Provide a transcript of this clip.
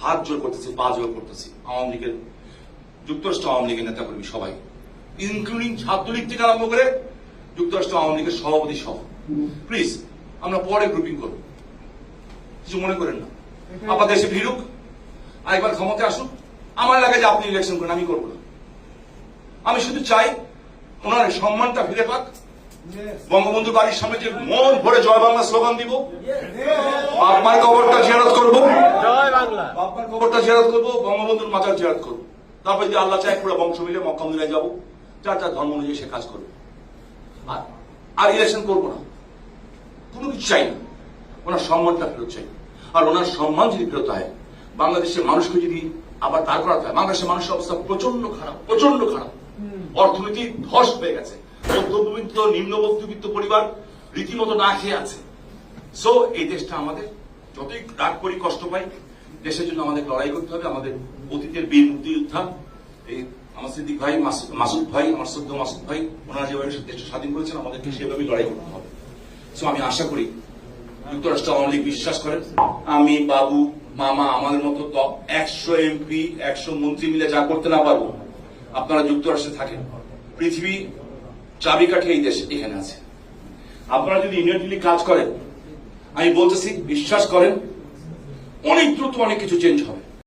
হাত জোর করতেছি, পা জোর করতেছি আওয়ামী লীগের, যুক্তরাষ্ট্র আওয়ামী লীগের নেতাকর্মী সবাই, ইনক্লুডিং ছাত্রলীগ থেকে আরম্ভ করে যুক্তরাষ্ট্র আওয়ামী লীগের সভাপতি সহ, প্লিজ আমরা পরে গ্রুপিং করব, কিছু মনে করেন না। আপনার দেশে ভিড়ুক, আরেকবার ক্ষমতা আসুক, আমার লাগে যে আপনি ইলেকশন করেন, আমি করবো না। আমি শুধু চাই ওনার সম্মানটা ফিরে পাক। বঙ্গবন্ধুর বাড়ির সামনে যে মন ভরে জয় বাংলা স্লোগান দিব, বাপমার কবরটা জিয়ারত করবো, বাপমার কবরটা জিয়ারত করবো, বঙ্গবন্ধুর মাজার জিয়ারত করবো। তারপর যদি আল্লাহ চায় পুরো বংশ মিলে মক্কা মদিনায় যাবো, যার যার ধর্ম অনুযায়ী সে কাজ করবে। আর ইলেকশন করবো না, কোনো কিছু চাই না, ওনার সম্মানটা ফেরত চাই। আর ওনার সম্মান যদি ফেরত হয়, বাংলাদেশের মানুষকে যদি আবার দাঁড় করাতে হয়, বাংলাদেশের মানুষের অবস্থা প্রচন্ড খারাপ, প্রচন্ড খারাপ। অর্থনীতি ধস হয়ে গেছে, মধ্যবিত্ত নিম্ন মধ্যবিত্ত পরিবার রীতিমতো না খেয়ে আছে। সো এই দেশটা আমাদের, যতই রাগ করি কষ্ট পাই, দেশের জন্য আমাদের লড়াই করতে হবে। আমাদের অতীতের বীর মুক্তিযোদ্ধা এই আমার সিদ্দিক ভাই, মাসুদ ভাই, আমার শ্রদ্ধ মাসুদ ভাই, ওনারা যেভাবে দেশটা স্বাধীন করেছেন, আমাদেরকে সেভাবেই লড়াই করতে হবে। সো আমি আশা করি যুক্তরাষ্ট্র আওয়ামী লীগ বিশ্বাস করেন, আমি, বাবু, মামা, আমাদের মতো 100 এমপি 100 মন্ত্রী মিলে যা করতে না পারবো, আপনারা যুক্তরাষ্ট্রে থাকেন, পৃথিবী চাবিকাঠি এই দেশে এখানে আছে। আপনারা যদি ইউনিটলি কাজ করেন, আমি বলতেছি বিশ্বাস করেন, অনেক দ্রুত অনেক কিছু চেঞ্জ হবে।